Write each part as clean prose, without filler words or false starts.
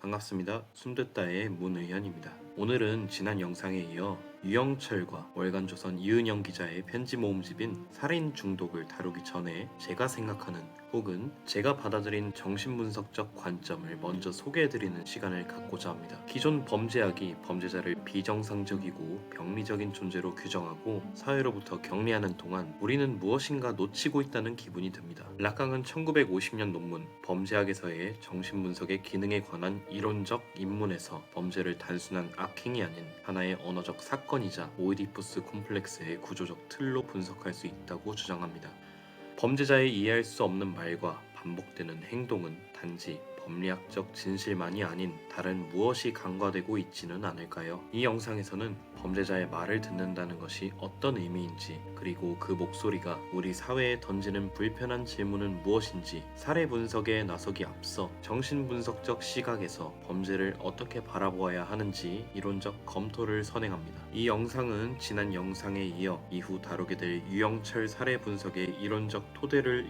반갑습니다. 숨듣다의 문의현입니다. 오늘은 지난 영상에 이어 유영철과 월간조선 이은영 기자의 편지 모음집인 살인 중독을 다루기 전에 제가 생각하는 혹은 제가 받아들인 정신분석적 관점을 먼저 소개해드리는 시간을 갖고자 합니다. 기존 범죄학이 범죄자를 비정상적이고 병리적인 존재로 규정하고 사회로부터 격리하는 동안 우리는 무엇인가 놓치고 있다는 기분이 듭니다. 락강은 1950년 논문 범죄학에서의 정신분석의 기능에 관한 이론적 입문에서 범죄를 단순한 악행이 아닌 하나의 언어적 사건이자 오이디푸스 콤플렉스의 구조적 틀로 분석할 수 있다고 주장합니다. 범죄자의 이해할 수 없는 말과 반복되는 행동은 단지 법리학적 진실만이 아닌 다른 무엇이 간과되고 있지는 않을까요? 이 영상에서는 범죄자의 말을 듣는다는 것이 어떤 의미인지, 그리고 그 목소리가 우리 사회에 던지는 불편한 질문은 무엇인지 사례 분석에 나서기 앞서 정신분석적 시각에서 범죄를 어떻게 바라보아야 하는지 이론적 검토를 선행합니다. 이 영상은 지난 영상에 이어 이후 다루게 될 유영철 사례 분석의 이론적 토대를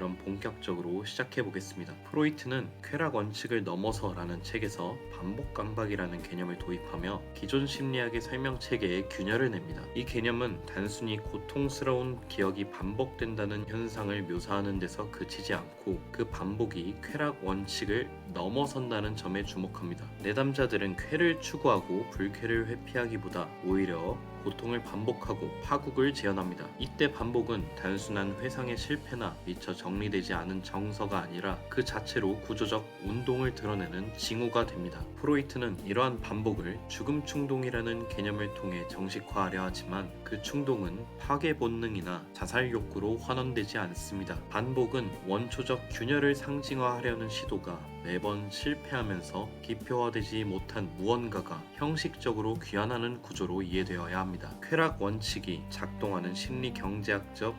그럼 본격적으로 시작해 보겠습니다. 프로이트는 쾌락 원칙을 넘어서라는 책에서 반복 강박이라는 개념을 도입하며 기존 심리학의 설명 체계에 균열을 냅니다. 이 개념은 단순히 고통스러운 기억이 반복된다는 현상을 묘사하는 데서 그치지 않고 그 반복이 쾌락 원칙을 넘어선다는 점에 주목합니다. 내담자들은 쾌를 추구하고 불쾌를 회피하기보다 오히려 고통을 반복하고 파국을 재현합니다. 이때 반복은 단순한 회상의 실패나 미처 정리되지 않은 정서가 아니라 그 자체로 구조적 운동을 드러내는 징후가 됩니다. 프로이트는 이러한 반복을 죽음 충동이라는 개념을 통해 정식화하려 하지만 그 충동은 파괴 본능이나 자살 욕구로 환원되지 않습니다. 반복은 원초적 균열을 상징화하려는 시도가 매번 실패하면서 기표화되지 못한 무언가가 형식적으로 귀환하는 구조로 이해되어야 합니다. 쾌락 원칙이 작동하는 심리 경제학적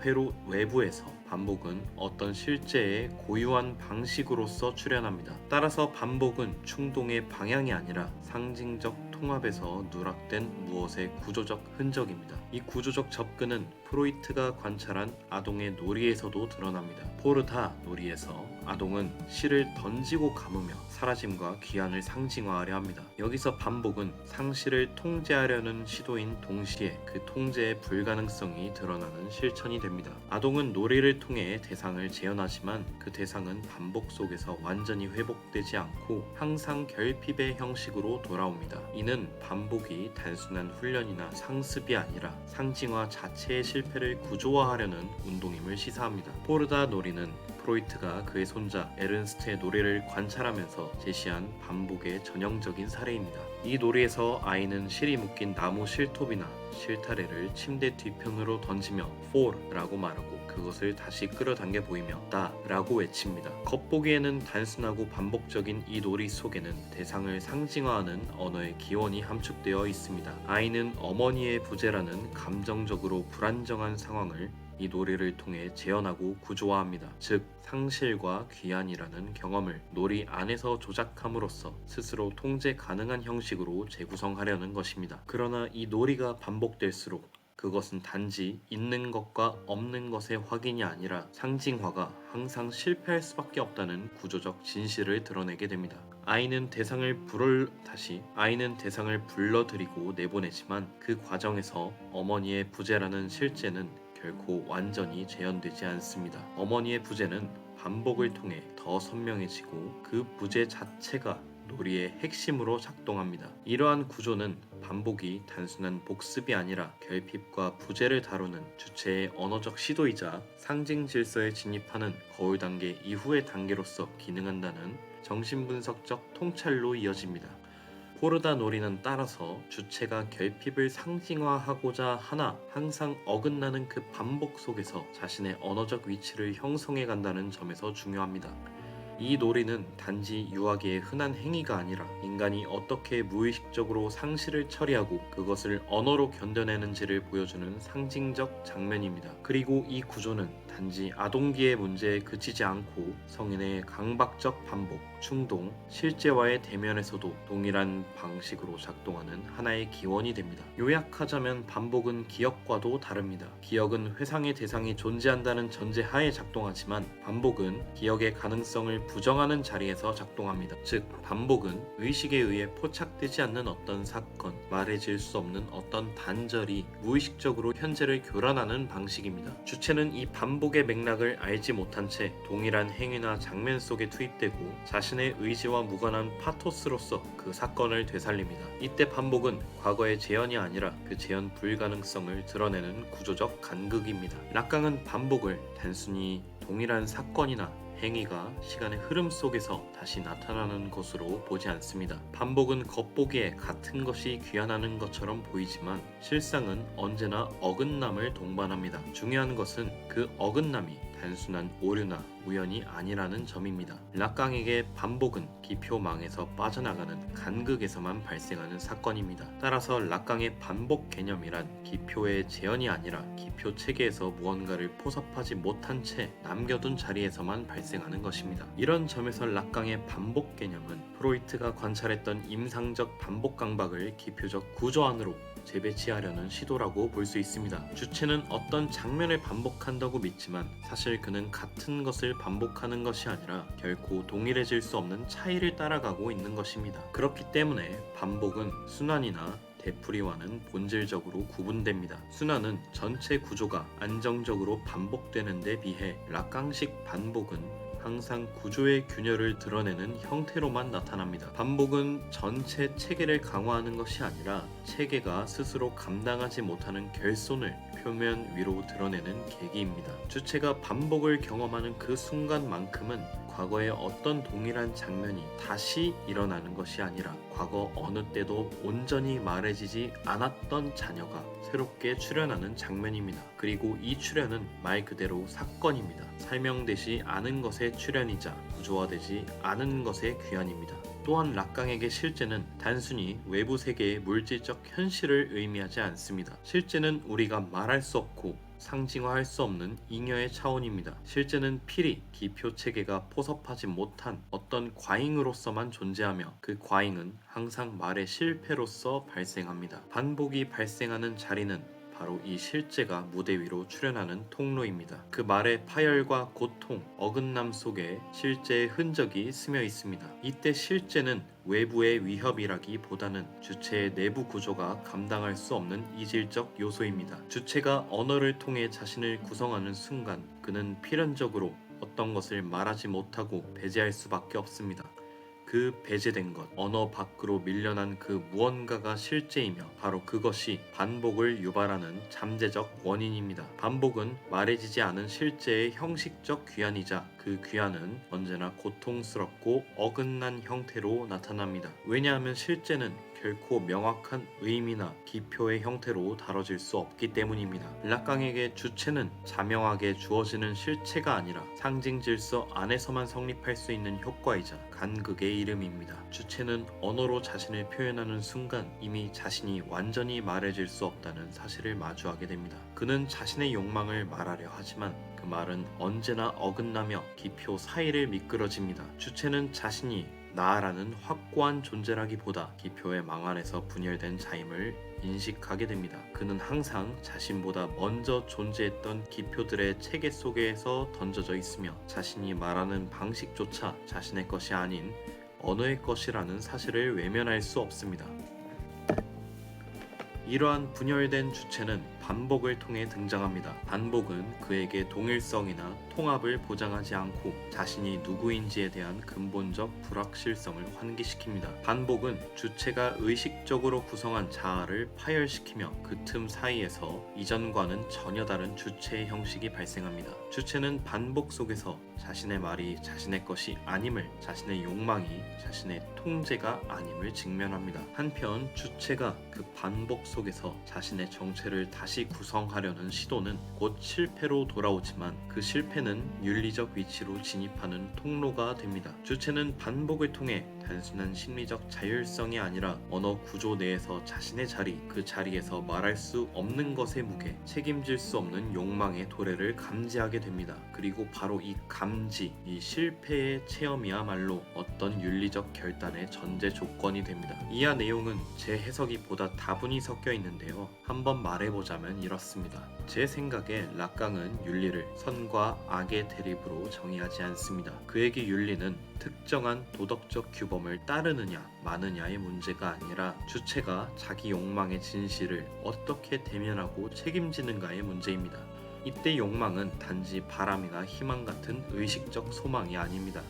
회로 외부에서 반복은 어떤 실제의 고유한 방식으로서 출현합니다. 따라서 반복은 충동의 방향이 아니라 상징적 통합에서 누락된 무엇의 구조적 흔적입니다. 이 구조적 접근은 프로이트가 관찰한 아동의 놀이에서도 드러납니다. 포르다 놀이에서 아동은 실을 던지고 감으며 사라짐과 귀환을 상징화하려 합니다. 여기서 반복은 상실을 통제하려는 시도인 동시에 그 통제의 불가능성이 드러나는 실천이 됩니다. 아동은 놀이를 통해 대상을 재현하지만 그 대상은 반복 속에서 완전히 회복되지 않고 항상 결핍의 형식으로 돌아옵니다. 이는 반복이 단순한 훈련이나 상습이 아니라 상징화 자체의 실패를 구조화하려는 운동임을 시사합니다. 포르다 놀이는 프로이트가 그의 손자 에른스트의 놀이를 관찰하면서 제시한 반복의 전형적인 사례입니다. 이 놀이에서 아이는 실이 묶인 나무 실톱이나 실타래를 침대 뒤편으로 던지며 for라고 말하고 그것을 다시 끌어당겨 보이며 다라고 외칩니다. 겉보기에는 단순하고 반복적인 이 놀이 속에는 대상을 상징화하는 언어의 기원이 함축되어 있습니다. 아이는 어머니의 부재라는 감정적으로 불안정한 상황을 이 놀이를 통해 재현하고 구조화합니다. 즉 상실과 귀환이라는 경험을 놀이 안에서 조작함으로써 스스로 통제 가능한 형식으로 재구성하려는 것입니다. 그러나 이 놀이가 반복될수록 그것은 단지 있는 것과 없는 것의 확인이 아니라 상징화가 항상 실패할 수밖에 없다는 구조적 진실을 드러내게 됩니다. 아이는 대상을 불러들이고 내보내지만 그 과정에서 어머니의 부재라는 실제는 결코 완전히 재현되지 않습니다. 어머니의 부재는 반복을 통해 더 선명해지고 그 부재 자체가 놀이의 핵심으로 작동합니다. 이러한 구조는 반복이 단순한 복습이 아니라 결핍과 부재를 다루는 주체의 언어적 시도이자 상징 질서에 진입하는 거울 단계 이후의 단계로서 기능한다는 정신분석적 통찰로 이어집니다. 포르다 놀이는 따라서 주체가 결핍을 상징화하고자 하나 항상 어긋나는 그 반복 속에서 자신의 언어적 위치를 형성해 간다는 점에서 중요합니다. 이 놀이는 단지 유아기의 흔한 행위가 아니라 인간이 어떻게 무의식적으로 상실을 처리하고 그것을 언어로 견뎌내는지를 보여주는 상징적 장면입니다. 그리고 이 구조는 단지 아동기의 문제에 그치지 않고 성인의 강박적 반복, 충동, 실제와의 대면에서도 동일한 방식으로 작동하는 하나의 기원이 됩니다. 요약하자면 반복은 기억과도 다릅니다. 기억은 회상의 대상이 존재한다는 전제하에 작동하지만 반복은 기억의 가능성을 부정하는 자리에서 작동합니다. 즉, 반복은 의식에 의해 포착되지 않는 어떤 사건, 말해질 수 없는 어떤 단절이 무의식적으로 현재를 교란하는 방식입니다. 주체는 이 반복의 맥락을 알지 못한 채 동일한 행위나 장면 속에 투입되고 자신의 의지와 무관한 파토스로서 그 사건을 되살립니다. 이때 반복은 과거의 재현이 아니라 그 재현 불가능성을 드러내는 구조적 간극입니다. 락강은 반복을 단순히 동일한 사건이나 행위가 시간의 흐름 속에서 다시 나타나는 것으로 보지 않습니다. 반복은 겉보기에 같은 것이 귀환하는 것처럼 보이지만 실상은 언제나 어긋남을 동반합니다. 중요한 것은 그 어긋남이 단순한 오류나 우연이 아니라는 점입니다. 락강에게 반복은 기표망에서 빠져나가는 간극에서만 발생하는 사건입니다. 따라서 락강의 반복 개념이란 기표의 재현이 아니라 기표 체계에서 무언가를 포섭하지 못한 채 남겨둔 자리에서만 발생하는 것입니다. 이런 점에서 락강의 반복 개념은 프로이트가 관찰했던 임상적 반복 강박을 기표적 구조 안으로 재배치하려는 시도라고 볼 수 있습니다. 주체는 어떤 장면을 반복한다고 믿지만 사실 그는 같은 것을 반복하는 것이 아니라 결코 동일해질 수 없는 차이를 따라가고 있는 것입니다. 그렇기 때문에 반복은 순환이나 되풀이와는 본질적으로 구분됩니다. 순환은 전체 구조가 안정적으로 반복되는 데 비해 락강식 반복은 항상 구조의 균열을 드러내는 형태로만 나타납니다. 반복은 전체 체계를 강화하는 것이 아니라 체계가 스스로 감당하지 못하는 결손을 표면 위로 드러내는 계기입니다. 주체가 반복을 경험하는 그 순간만큼은 과거의 어떤 동일한 장면이 다시 일어나는 것이 아니라 과거 어느 때도 온전히 말해지지 않았던 자녀가 새롭게 출현하는 장면입니다. 그리고 이 출현은 말 그대로 사건입니다. 설명되지 않은 것의 출현이자 구조화되지 않은 것의 귀환입니다. 또한 락강에게 실제는 단순히 외부 세계의 물질적 현실을 의미하지 않습니다. 실제는 우리가 말할 수 없고 상징화할 수 없는 잉여의 차원입니다. 실제는 필히 기표 체계가 포섭하지 못한 어떤 과잉으로서만 존재하며 그 과잉은 항상 말의 실패로서 발생합니다. 반복이 발생하는 자리는 바로 이 실제가 무대 위로 출현하는 통로입니다. 그 말의 파열과 고통, 어긋남 속에 실제의 흔적이 스며 있습니다. 이때 실제는 외부의 위협이라기보다는 주체의 내부 구조가 감당할 수 없는 이질적 요소입니다. 주체가 언어를 통해 자신을 구성하는 순간 그는 필연적으로 어떤 것을 말하지 못하고 배제할 수밖에 없습니다. 그 배제된 것, 언어 밖으로 밀려난 그 무언가가 실제이며 바로 그것이 반복을 유발하는 잠재적 원인입니다. 반복은 말해지지 않은 실제의 형식적 귀환이자 그 귀환은 언제나 고통스럽고 어긋난 형태로 나타납니다. 왜냐하면 실제는 결코 명확한 의미나 기표의 형태로 다뤄질 수 없기 때문입니다. 락강에게 주체는 자명하게 주어지는 실체가 아니라 상징 질서 안에서만 성립할 수 있는 효과이자 간극의 이름입니다. 주체는 언어로 자신을 표현하는 순간 이미 자신이 완전히 말해질 수 없다는 사실을 마주하게 됩니다. 그는 자신의 욕망을 말하려 하지만 그 말은 언제나 어긋나며 기표 사이를 미끄러집니다. 주체는 자신이 나라는 확고한 존재라기보다 기표의 망 안에서 분열된 자임을 인식하게 됩니다. 그는 항상 자신보다 먼저 존재했던 기표들의 체계 속에서 던져져 있으며 자신이 말하는 방식조차 자신의 것이 아닌 언어의 것이라는 사실을 외면할 수 없습니다. 이러한 분열된 주체는 반복을 통해 등장합니다. 반복은 그에게 동일성이나 통합을 보장하지 않고 자신이 누구인지에 대한 근본적 불확실성을 환기시킵니다. 반복은 주체가 의식적으로 구성한 자아를 파열시키며 그 틈 사이에서 이전과는 전혀 다른 주체의 형식이 발생합니다. 주체는 반복 속에서 자신의 말이 자신의 것이 아님을, 자신의 욕망이 자신의 통제가 아님을 직면합니다. 한편 주체가 그 반복 속에 속에서 자신의 정체를 다시 구성하려는 시도는 곧 실패로 돌아오지만 그 실패는 윤리적 위치로 진입하는 통로가 됩니다. 주체는 반복을 통해 단순한 심리적 자율성이 아니라 언어 구조 내에서 자신의 자리, 그 자리에서 말할 수 없는 것의 무게, 책임질 수 없는 욕망의 도래를 감지하게 됩니다. 그리고 바로 이 감지, 이 실패의 체험이야말로 어떤 윤리적 결단의 전제 조건이 됩니다. 이하 내용은 제 해석이 보다 다분히 섞여 있는데요. 한번 말해보자면 이렇습니다. 제 생각에 락강은 윤리를 선과 악의 대립으로 정의하지 않습니다. 그에게 윤리는 특정한 도덕적 규범을 따르느냐 마느냐의 문제가 아니라 주체가 자기 욕망의 진실을 어떻게 대면하고 책임지는가의 문제입니다. 이때 욕망은 단지 바람이나 희망 같은 의식적 소망이 아닙니다.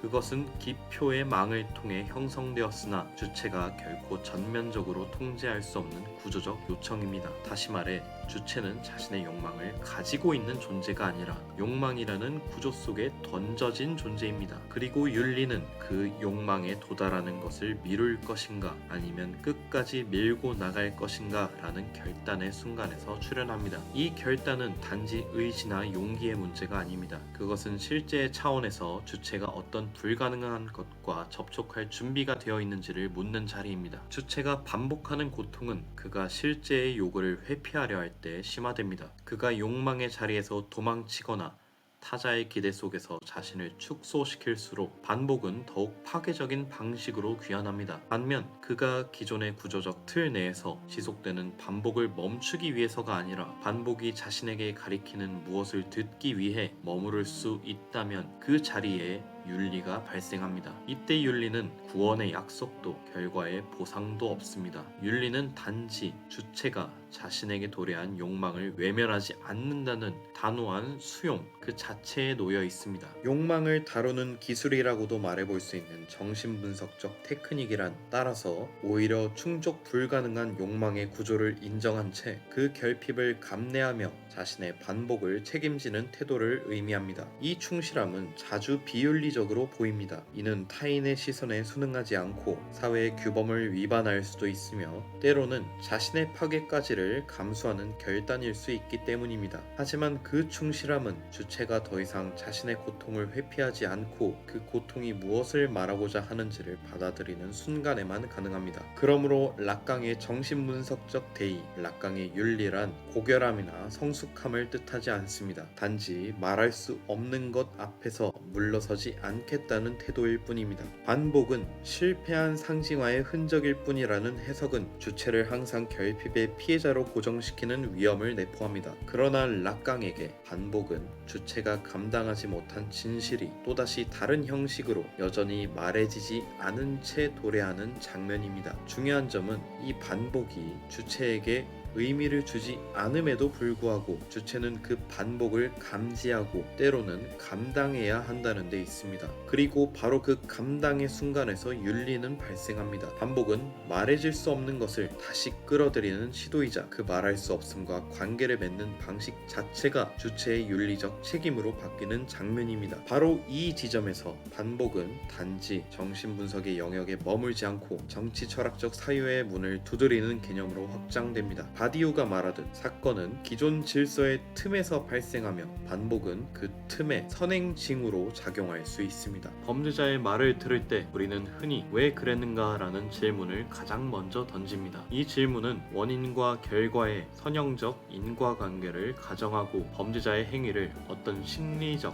그것은 기표의 망을 통해 형성되었으나 주체가 결코 전면적으로 통제할 수 없는 구조적 요청입니다. 다시 말해 주체는 자신의 욕망을 가지고 있는 존재가 아니라 욕망이라는 구조 속에 던져진 존재입니다. 그리고 윤리는 그 욕망에 도달하는 것을 미룰 것인가 아니면 끝까지 밀고 나갈 것인가 라는 결단의 순간에서 출현합니다. 이 결단은 단지 의지나 용기의 문제가 아닙니다. 그것은 실제 차원에서 주체가 어떤 불가능한 것과 접촉할 준비가 되어 있는지를 묻는 자리입니다. 주체가 반복하는 고통은 그가 실제의 요구를 회피하려 할 때 심화됩니다. 그가 욕망의 자리에서 도망치거나 타자의 기대 속에서 자신을 축소시킬수록 반복은 더욱 파괴적인 방식으로 귀환합니다. 반면 그가 기존의 구조적 틀 내에서 지속되는 반복을 멈추기 위해서가 아니라 반복이 자신에게 가리키는 무엇을 듣기 위해 머무를 수 있다면 그 자리에 윤리가 발생합니다. 이때 윤리는 구원의 약속도 결과의 보상도 없습니다. 윤리는 단지 주체가 자신에게 도래한 욕망을 외면하지 않는다는 단호한 수용 그 자체에 놓여 있습니다. 욕망을 다루는 기술이라고도 말해볼 수 있는 정신분석적 테크닉이란 따라서 오히려 충족 불가능한 욕망의 구조를 인정한 채 그 결핍을 감내하며 자신의 반복을 책임지는 태도를 의미합니다. 이 충실함은 자주 비윤리적으로 보입니다. 이는 타인의 시선에 순응하지 않고 사회의 규범을 위반할 수도 있으며 때로는 자신의 파괴까지를 감수하는 결단일 수 있기 때문입니다. 하지만 그 충실함은 주체가 더 이상 자신의 고통을 회피하지 않고 그 고통이 무엇을 말하고자 하는지를 받아들이는 순간에만 가능합니다. 그러므로 락강의 정신분석적 대의, 락강의 윤리란 고결함이나 성숙함을 뜻하지 않습니다. 단지 말할 수 없는 것 앞에서 물러서지 않겠다는 태도일 뿐입니다. 반복은 실패한 상징화의 흔적일 뿐이라는 해석은 주체를 항상 결핍의 피해자로 고정시키는 위험을 내포합니다. 그러나 락강에게 반복은 주체가 감당하지 못한 진실이 또다시 다른 형식으로 여전히 말해지지 않은 채 도래하는 장면입니다. 중요한 점은 이 반복이 주체에게 의미를 주지 않음에도 불구하고 주체는 그 반복을 감지하고 때로는 감당해야 한다는 데 있습니다. 그리고 바로 그 감당의 순간에서 윤리는 발생합니다. 반복은 말해질 수 없는 것을 다시 끌어들이는 시도이자 그 말할 수 없음과 관계를 맺는 방식 자체가 주체의 윤리적 책임으로 바뀌는 장면입니다. 바로 이 지점에서 반복은 단지 정신분석의 영역에 머물지 않고 정치 철학적 사유의 문을 두드리는 개념으로 확장됩니다. 바디우가 말하듯 사건은 기존 질서의 틈에서 발생하며 반복은 그 틈의 선행징후로 작용할 수 있습니다. 범죄자의 말을 들을 때 우리는 흔히 왜 그랬는가 라는 질문을 가장 먼저 던집니다. 이 질문은 원인과 결과의 선형적 인과관계를 가정하고 범죄자의 행위를 어떤 심리적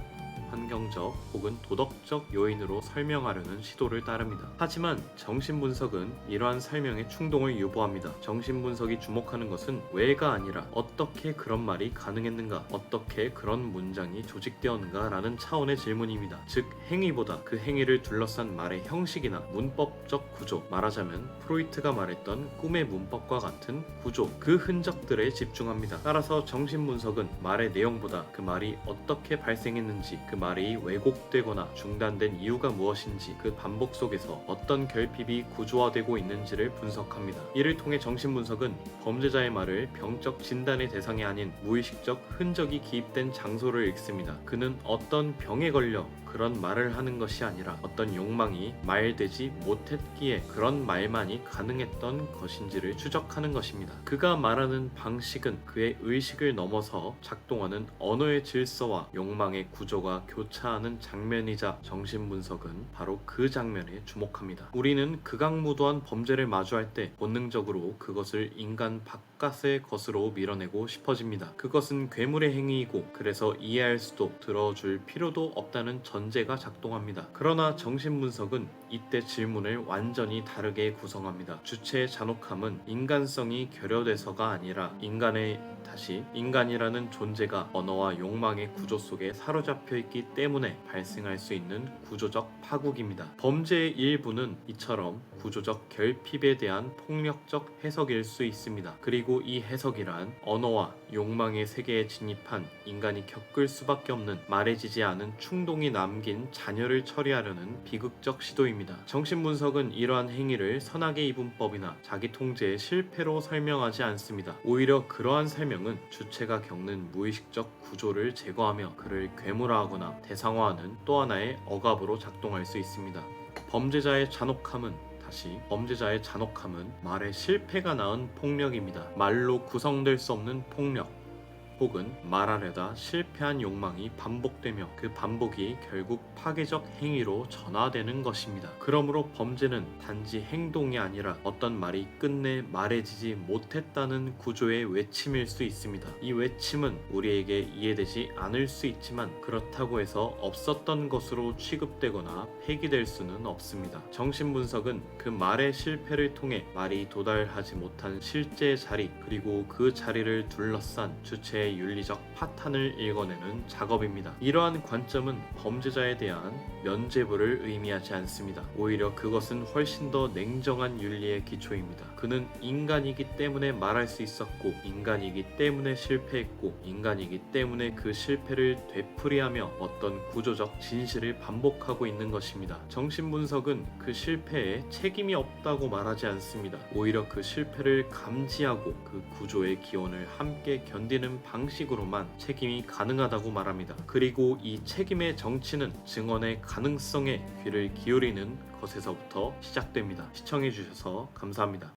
환경적 혹은 도덕적 요인으로 설명하려는 시도를 따릅니다. 하지만 정신분석은 이러한 설명에 충동을 유보합니다. 정신분석이 주목하는 것은 왜가 아니라 어떻게 그런 말이 가능했는가, 어떻게 그런 문장이 조직되었는가 라는 차원의 질문입니다. 즉 행위보다 그 행위를 둘러싼 말의 형식이나 문법적 구조, 말하자면 프로이트가 말했던 꿈의 문법과 같은 구조, 그 흔적들에 집중합니다. 따라서 정신분석은 말의 내용보다 그 말이 어떻게 발생했는지, 그 말이 왜곡되거나 중단된 이유가 무엇인지, 그 반복 속에서 어떤 결핍이 구조화되고 있는지를 분석합니다. 이를 통해 정신분석은 범죄자의 말을 병적 진단의 대상이 아닌 무의식적 흔적이 기입된 장소를 읽습니다. 그는 어떤 병에 걸려 그런 말을 하는 것이 아니라 어떤 욕망이 말되지 못했기에 그런 말만이 가능했던 것인지를 추적하는 것입니다. 그가 말하는 방식은 그의 의식을 넘어서 작동하는 언어의 질서와 욕망의 구조가 교차하는 장면이자 정신분석은 바로 그 장면에 주목합니다. 우리는 극악무도한 범죄를 마주할 때 본능적으로 그것을 인간 바깥의 것으로 밀어내고 싶어집니다. 그것은 괴물의 행위이고 그래서 이해할 수도 들어줄 필요도 없다는 전제가 작동합니다. 그러나 정신분석은 이때 질문을 완전히 다르게 구성합니다. 주체의 잔혹함은 인간성이 결여돼서가 아니라 인간이라는 존재가 언어와 욕망의 구조 속에 사로잡혀 있기 때문에 발생할 수 있는 구조적 파국입니다. 범죄의 일부는 이처럼 구조적 결핍에 대한 폭력적 해석일 수 있습니다. 그리고 이 해석이란 언어와 욕망의 세계에 진입한 인간이 겪을 수밖에 없는 말해지지 않은 충동이 남긴 잔여를 처리하려는 비극적 시도입니다. 정신분석은 이러한 행위를 선악의 이분법이나 자기 통제의 실패로 설명하지 않습니다. 오히려 그러한 설명은 주체가 겪는 무의식적 구조를 제거하며 그를 괴물화하거나 대상화하는 또 하나의 억압으로 작동할 수 있습니다. 범죄자의 잔혹함은 말의 실패가 낳은 폭력입니다. 말로 구성될 수 없는 폭력 혹은 말하려다 실패한 욕망이 반복되며 그 반복이 결국 파괴적 행위로 전화되는 것입니다. 그러므로 범죄는 단지 행동이 아니라 어떤 말이 끝내 말해지지 못했다는 구조의 외침일 수 있습니다. 이 외침은 우리에게 이해되지 않을 수 있지만 그렇다고 해서 없었던 것으로 취급되거나 폐기될 수는 없습니다. 정신분석은 그 말의 실패를 통해 말이 도달하지 못한 실제 자리 그리고 그 자리를 둘러싼 주체의 윤리적 파탄을 읽어내는 작업입니다. 이러한 관점은 범죄자에 대한 면죄부를 의미하지 않습니다. 오히려 그것은 훨씬 더 냉정한 윤리의 기초입니다. 그는 인간이기 때문에 말할 수 있었고 인간이기 때문에 실패했고 인간이기 때문에 그 실패를 되풀이하며 어떤 구조적 진실을 반복하고 있는 것입니다. 정신분석은 그 실패에 책임이 없다고 말하지 않습니다. 오히려 그 실패를 감지하고 그 구조의 기원을 함께 견디는 방식으로만 책임이 가능하다고 말합니다. 그리고 이 책임의 정치는 증언의 가능성에 귀를 기울이는 것에서부터 시작됩니다. 시청해주셔서 감사합니다.